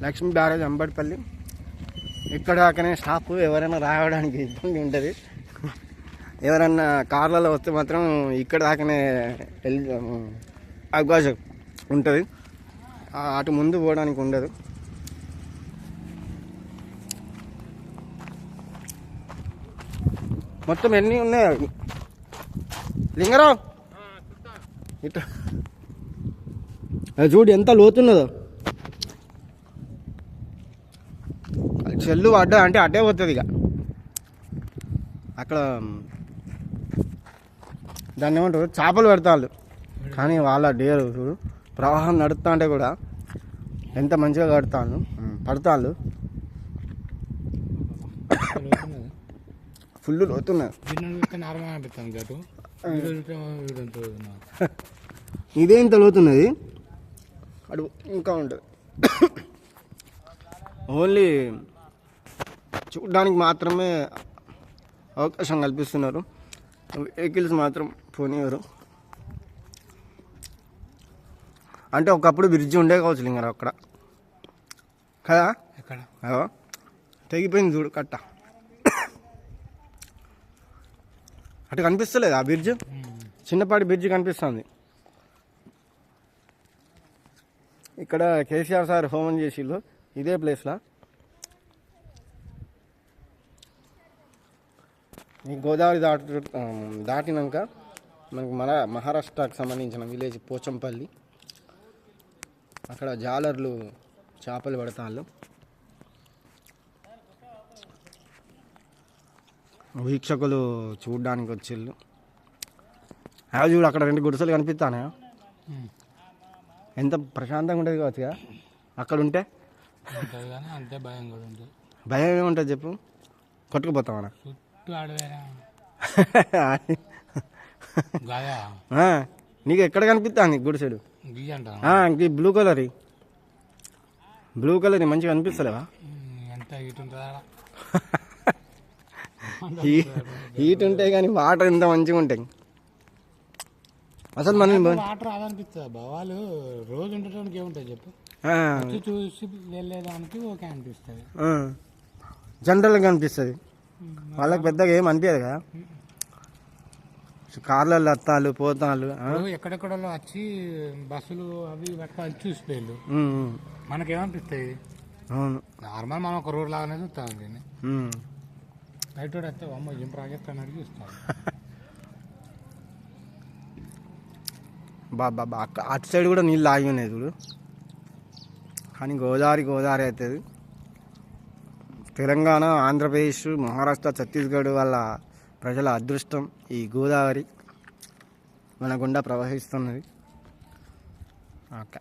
Lakshmi barrage అంబడిపల్లి. ఇక్కడ దాకానే stop. ఎవరైనా రావడానికి ఇబ్బంది ఉంటుంది. ఎవరన్నా కార్లలో వస్తే మాత్రం ఇక్కడ దాకానే అవకాశం ఉంటుంది, అటు ముందు పోవడానికి ఉండదు. మొత్తం ఎన్ని ఉన్నాయి లింగరావు? ఇట్లా చూడు ఎంత లోతున్నదో. చెల్లు పడ్డా అంటే అటే పోతుంది ఇక. అక్కడ దాన్ని ఏమంటారు, చేపలు పెడతాళ్ళు. కానీ వాళ్ళ డేరు చూడు, ప్రవాహం నడుస్తా అంటే కూడా ఎంత మంచిగా కడతాను పడతాళ్ళు. ఫుల్ లోతున్నది. ఇదే ఇంత లోతున్నది, అడుగు ఇంకా ఉంటుంది. ఓన్లీ చూడడానికి మాత్రమే అవకాశం కల్పిస్తున్నారు. వెహికల్స్ మాత్రం పోనీయరు. అంటే ఒకప్పుడు బ్రిడ్జి ఉండే కావచ్చు లింగారు అక్కడ కదా. తెగిపోయింది చూడు కట్ట. అటు కనిపిస్తలేదు ఆ బ్రిడ్జ్, చిన్నపాటి బ్రిడ్జ్ కనిపిస్తుంది. ఇక్కడ కేసీఆర్ సార్ హోమం చేసిళ్ళు ఇదే ప్లేస్లో. ఈ గోదావరి దాటినాక మనకు మహారాష్ట్రకు సంబంధించిన విలేజ్ పోచంపల్లి. అక్కడ జాలర్లు చేపలు పడతాళ్ళు. వీక్షకులు చూడడానికి వచ్చిళ్ళు. అవి చూడు అక్కడ 2 గుడిసెలు కనిపిస్తానే. ఎంత ప్రశాంతంగా ఉంటుంది కావచ్చు అక్కడ ఉంటే. భయం ఏముంటుంది చెప్పు, కొట్టుకుపోతామన్నా. నీకు ఎక్కడ కనిపిస్తుంది గుడిసెడు? బ్లూ కలర్ మంచిగా కనిపిస్తలేవా? హీట్ ఉంటాయి కానీ వాటర్ ఎంత మంచిగా ఉంటాయి అసలు. మనం వాటర్ అనిపిస్తుంది వాళ్ళు రోజు ఉండటానికి ఏముంటుంది చెప్పు, చూసి వెళ్ళేదానికి ఓకే అనిపిస్తుంది. జనరల్గా అనిపిస్తుంది, వాళ్ళకి పెద్దగా ఏం అనిపించదు కదా. కార్లలో వస్తాలు పోతాలు, ఎక్కడెక్కడ వచ్చి బస్సులు అవి పట్టుకొని చూసిపోయారు. మనకేమనిపిస్తుంది? అవును, నార్మల్ మనం ఒక రోడ్ లాగానే చూస్తాం. దీన్ని బయట వస్తే అమ్మ ఏం ప్రాజెక్ట్ అని అడిగి చూస్తాం. బాబా అటు సైడ్ కూడా నీళ్ళు ఆగి ఉన్నాయి చూడు. కానీ గోదావరి అవుతుంది. తెలంగాణ, ఆంధ్రప్రదేశ్, మహారాష్ట్ర, ఛత్తీస్గఢ్ వాళ్ళ ప్రజల అదృష్టం ఈ గోదావరి మన గుండా ప్రవహిస్తున్నది. ఓకే.